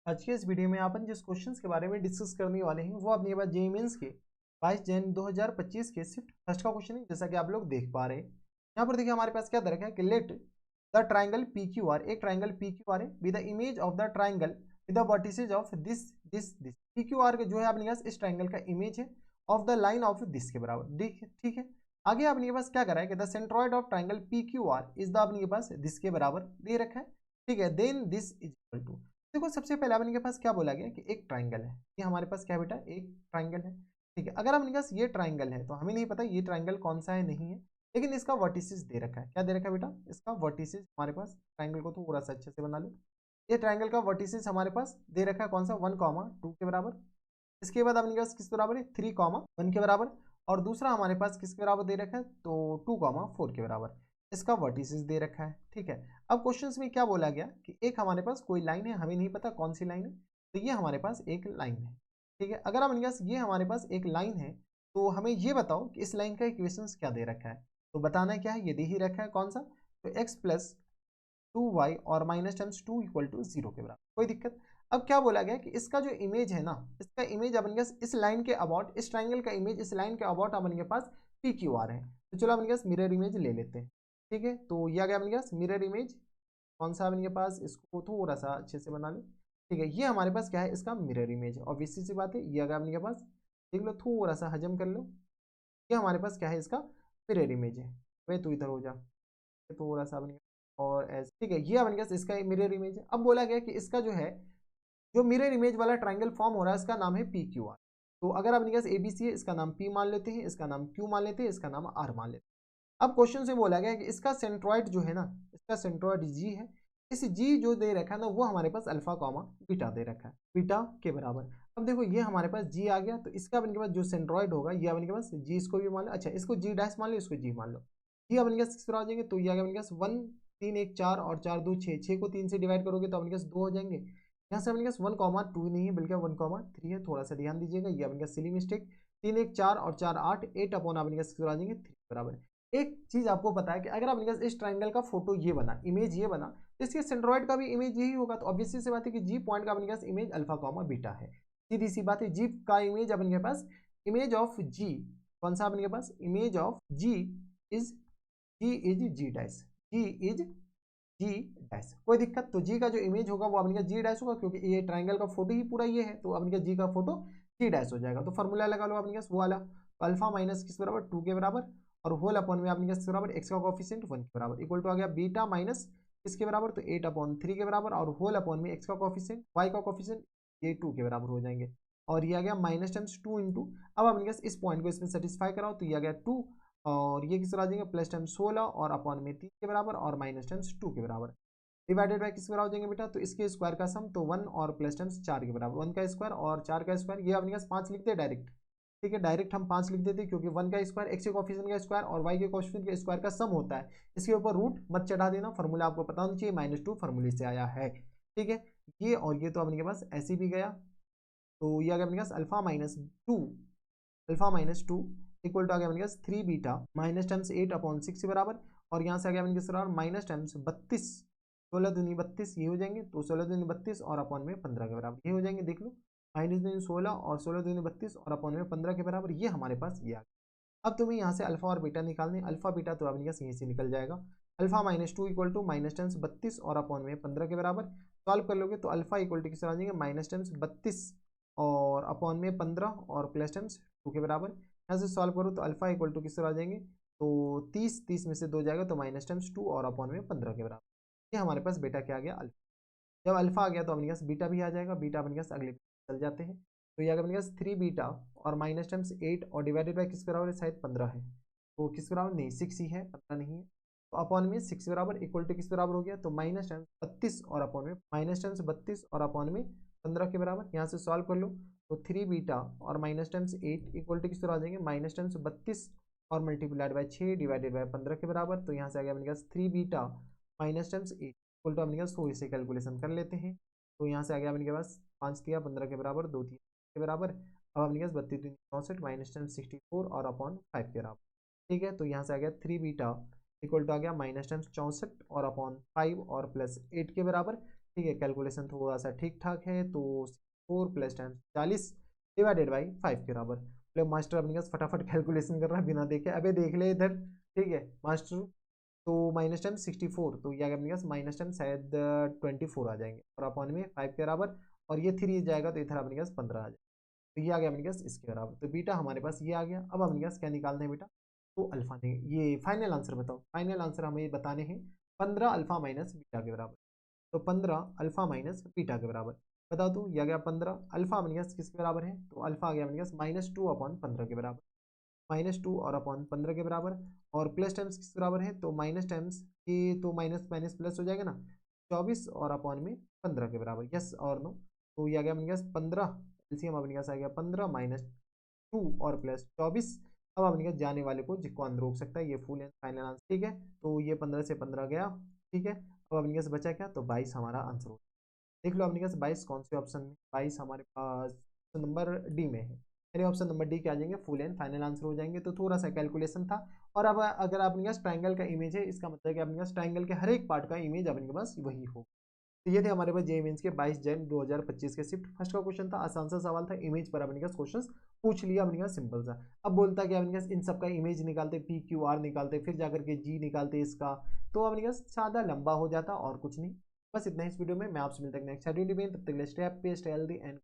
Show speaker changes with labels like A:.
A: आज के इस वीडियो में अपन जिस क्वेश्चंस के बारे में डिस्कस करने वाले हैं वो अपने पास जेईई मेंस के 22 जन 2025 के शिफ्ट फर्स्ट का क्वेश्चन है, जैसा कि आप लोग देख पा रहे हैं। यहाँ पर देखिए हमारे पास क्या दे रखा है कि let the triangle P Q R, एक ट्राइंगल पी क्यू आर है with the image of the triangle with the vertices of this this this. P Q R जो है अपने पास इस ट्राइंगल का इमेज है of the line of this के बराबर। ठीक है, आगे अपने पास क्या करा है कि the centroid of triangle P Q R is the अपने पास दिस के बराबर दे रखा है। ठीक है, then this is equal to, देखो सबसे पहले अपने के पास क्या बोला गया कि एक ट्राइंगल है, ये हमारे पास क्या बेटा एक ट्राइंगल है। ठीक है, अगर अपने पास ये ट्राइंगल है तो हमें नहीं पता ये ट्राइंगल कौन सा है, नहीं है, लेकिन इसका वर्टिसेस दे रखा है। क्या दे रखा है बेटा, इसका वर्टिसेस हमारे पास, ट्राइंगल को थोड़ा सा अच्छे से बना लो। ये ट्राइंगल का वर्टिसेस हमारे पास दे रखा है कौन सा, 1,2 के बराबर। इसके बाद अपने पास किस बराबर है, 3,1 के बराबर। और दूसरा हमारे पास किसके बराबर दे रखा है, तो 2,4 के बराबर इसका वर्टिसेस दे रखा है। ठीक है, अब क्वेश्चंस में क्या बोला गया कि एक हमारे पास कोई लाइन है, हमें नहीं पता कौन सी लाइन है, तो ये हमारे पास एक लाइन है। ठीक है, अगर हमारे पास ये हमारे पास एक लाइन है तो हमें ये बताओ कि इस लाइन का इक्वेशंस क्या दे रखा है। तो बताना क्या है, ये दे ही रखा है कौन सा, तो x प्लस 2y और माइनस टाइम्स 2 इक्वल टू 0 के बराबर, कोई दिक्कत। अब क्या बोला गया कि इसका जो इमेज है ना, इसका इमेज अपन के इस लाइन के अबाउट, इस ट्राइंगल का इमेज इस लाइन के अबाउट अपन के पास पी क्यू आर है। तो चलो अपन के पास मिरर इमेज ले लेते हैं। ठीक है, तो ये आ गया अपन के पास मिरर इमेज, कौन सा अपन के पास, इसको थोड़ा सा अच्छे से बना लो। ठीक है, ये हमारे पास क्या है, इसका मिरर इमेज है, ऑब्वियसली सी बात है, ये आ गया अपन के पास। देख लो थोड़ा सा हजम कर लो, ये हमारे पास क्या है, इसका मिरर इमेज है। वे तू इधर हो जा, थोड़ा सा अपन, और ऐसे। ठीक है, ये अपन के पास इसका मिरर इमेज है। अब बोला गया कि इसका जो है, जो मिरर इमेज वाला ट्राइंगल फॉर्म हो रहा है, इसका नाम है पी क्यू आर। तो अगर अपने पास एबीसी है, इसका नाम पी मान लेते हैं, इसका नाम क्यू मान लेते हैं, इसका नाम आर मान लेते हैं। अब क्वेश्चन से बोला गया है कि इसका सेंट्रॉइड जो है ना, इसका सेंट्रॉइड जी है। इस जी जो दे रखा है ना, वो हमारे पास अल्फा कॉमा बीटा दे रखा है, बीटा के बराबर। अब देखो ये हमारे पास जी आ गया, तो इसका अपने के पास जो सेंट्रॉइड होगा ये अपने के पास जी, इसको भी मान लो, अच्छा इसको जी डैश मान लो, इसको जी मान लो। जी अपने के पास किस तरह आ जाएंगे, तो ये आ गया अपने के पास 1, 3 1 4 और 4 2 6, 6 को 3 से डिवाइड करोगे तो अपने के पास 2 हो जाएंगे। यहाँ से अपने पास 1,2 नहीं है बल्कि 1,3 है, थोड़ा सा ध्यान दीजिएगा, ये अपने पास सिली मिस्टेक। 3 1 4 और 4 8, 8 अपॉन अपने पास आ जाएंगे 3 बराबर। एक चीज आपको पता है कि अगर अपने पास इस ट्राइंगल का फोटो ये बना, इमेज ये बना, तो इसके सेंट्रॉइड का भी इमेज यही होगा। तो ऑब्वियसली सी बात है कि जी पॉइंट का अपने पास इमेज अल्फा कॉमा बीटा है, सीधी सी बात है। जी का इमेज अपने पास, इमेज ऑफ जी कौन सा अपने पास, image of G is, G is G dash, G is G dash, कोई दिक्कत। तो जी का जो इमेज होगा वो अपने का जी डैश होगा, क्योंकि ये ट्राइंगल का फोटो ही पूरा ये है, तो अपने का जी का फोटो जी डैश हो जाएगा। तो फॉर्मूला लगा लो अपने पास वो वाला, तो अल्फा माइनस किस बराबर 2 के बराबर, और होल अपॉन में अपने किस बराबर, एक्स का कोफिशिएंट 1 के बराबर, इक्वल टू आ गया बीटा माइनस किसके बराबर, तो 8/3 के बराबर, और होल अपॉन में एक्स का कोफिशिएंट, वाई का कोफिशिएंट, ये 2 के बराबर हो जाएंगे। और ये आ गया माइनस टाइम्स 2 इंटू, अब अपने पास इस पॉइंट को इसमें सेटिस्फाई कराओ, तो ये आ गया 2, और ये किस तरह आ जाएंगे प्लस टाइम्स 16 और अपॉन में 3 के बराबर, और माइनस टाइम्स 2 के बराबर, डिवाइडेड बाय किसके बराबर हो जाएंगे बेटा, तो इसके स्क्वायर का सम, तो 1 और प्लस टाइम्स 4 के बराबर, 1 का स्क्वायर और 4 का स्क्वायर, ये अपने पास 5 लिखते हैं डायरेक्ट। ठीक है, डायरेक्ट हम 5 लिख देते हैं, क्योंकि 1 का स्क्वायर एक्स के कोफिशिएंट का स्क्वायर और वाई के कोफिशिएंट के स्क्वायर का सम होता है। इसके ऊपर रूट मत चढ़ा देना, फॉर्मूला आपको पता होना चाहिए, -2 फॉर्मूले से आया है। ठीक है, ये और ये तो अपने के पास ऐसे भी गया, तो ये आ गया अपने पास अल्फा-2, अल्फा-2 इक्वल टू आ गया अपने पास 3 बीटा माइनस टाइम्स 8/6 के बराबर, और यहाँ से आ गया अपने पास माइनस टाइम्स 32, 16 दूनी 32 ये हो जाएंगे, तो 16 दूनी 32 और अपॉन में 15 के बराबर ये हो जाएंगे, देख लो माइनस दूनी 16 और 16 दूनी 32 और अपॉन में 15 के बराबर, ये हमारे पास ये आ गया। अब तुम्हें यहाँ से अल्फा और बीटा निकालने, अल्फा बीटा तो अपने पास यहीं से निकल जाएगा। अल्फा-2 इक्वल टू माइनस टेंस 32 और अपॉन में 15 के बराबर, सॉल्व कर लोगे तो अल्फा इक्वल टू किस आ जाएंगे, माइनस टेंस 32 और अपॉन में 15 और प्लस टेंस 2 के बराबर। यहाँ से सॉल्व करो तो अल्फा इक्वल टू किस आ जाएंगे, तो 30, 30 में से 2 जाएगा तो माइनस टेंस 2 और अपॉन में 15 के बराबर। ये हमारे पास बेटा क्या आ गया, अल्फा। जब अल्फा आ गया तो अपने पास बीटा भी आ जाएगा, बीटा अपने पास अगले चल जाते हैं। तो ये आ गया अपने पास 3 बीटा और माइनस टाइम्स 8 और डिवाइडेड बाय किस बराबर है, शायद 15 है, तो किस बराबर नहीं 6 ही है, 15 नहीं है। तो अपॉन में 6 बराबर इक्वल टू किस बराबर हो गया, तो माइनस टाइम्स 32 और अपॉन में माइनस टाइम्स 32 और अपॉन में 15 के बराबर। यहाँ से सॉल्व कर लो तो 3 बीटा और माइनस टाइम्स 8 इक्वल टू किस तरह आ जाएंगे, माइनस टाइम्स 32 और मल्टीप्लाइड बाय 6 डिवाइडेड बाय 15 के बराबर। तो यहाँ से आ गया अपने पास 3 beta minus times 8 equal to अपने पास, थोड़ी से कैलकुलेशन कर लेते हैं। तो यहाँ से आ गया अपने पास 5 दिया 15 के बराबर, 2 3 के बराबर। अब अपने पास 32 64 माइनस टाइम 64 और अपॉन 5 के बराबर। ठीक है, तो यहाँ से आ गया 3 बीटा इक्वल टू आ गया माइनस टाइम 64 और अपॉन 5 और प्लस 8 के बराबर। ठीक है, कैलकुलेशन थोड़ा सा ठीक ठाक है, तो 4 प्लस टाइम्स 40 डिवाइडेड बाई 5 के बराबर। मतलब मास्टर अपने पास फटाफट कैलकुलेशन कर रहा है बिना देखे, अबे देख ले इधर। ठीक है मास्टर, तो माइनस टाइम 64, तो ये आ गया अपने पास माइनस टाइम शायद 24 आ जाएंगे, और अपॉन में 5 के बराबर, और ये 3 जाएगा तो इधर अपने पास 15 आ जाएगा। तो ये आ गया अपने पास इसके बराबर, तो बीटा हमारे पास ये आ गया। अब अपने पास क्या निकालते हैं बेटा, तो अल्फा ने, ये फाइनल आंसर बताओ, फाइनल आंसर हमें बताने हैं 15 अल्फा माइनस बीटा के बराबर। तो 15 अल्फा माइनस बीटा के बराबर, बता दो ये आ गया 15 अल्फा अपने पास किसके बराबर है, तो अल्फा आ गया अपने पास -2 अपॉन 15 के बराबर, -2 और अपॉन 15 के बराबर, और प्लस टाइम्स किस बराबर है, तो माइनस टाइम्स ये तो माइनस माइनस प्लस हो जाएगा ना, 24 और अपॉन में 15 के बराबर, यस और नो। तो ये आ गया अपने पास 15, एलसीएम अपने पास आ गया 15 -2 और प्लस 24। अब अपने पास जाने वाले को जिसको अंदर रोक सकता है, ये फुल एंड फाइनल आंसर। ठीक है, तो ये 15 से 15 गया। ठीक है, अब अपने पास बचा क्या, तो 22 हमारा आंसर हो। देख लो अपने पास 22 कौन से ऑप्शन में, 22 हमारे पास ऑप्शन नंबर डी में है, यानी ऑप्शन नंबर डी के आ जाएंगे, फुल एंड फाइनल आंसर हो जाएंगे। तो थोड़ा सा कैलकुलेशन था। और अब अगर आपके पास ट्रायंगल का इमेज है, इसका मतलब कि आपके पास ट्रायंगल के हर एक पार्ट का इमेज आपके पास वही हो। तो ये थे हमारे पास जेईई मेंस के 22 जन 2025 के शिफ्ट फर्स्ट का क्वेश्चन था, आसान सा सवाल था, इमेज पर अपने पास क्वेश्चन पूछ लिया अपने पास, सिंपल सा। अब बोलता है कि अपने पास इन सब का इमेज निकालते, पी क्यू आर निकालते, फिर जाकर के जी निकालते इसका, तो अपने पास ज्यादा लंबा हो जाता और कुछ नहीं। बस इतना ही इस वीडियो में, मैं आपसे मिलता हूं नेक्स्ट वीडियो में, तब तक के लिए stay happy stay healthy and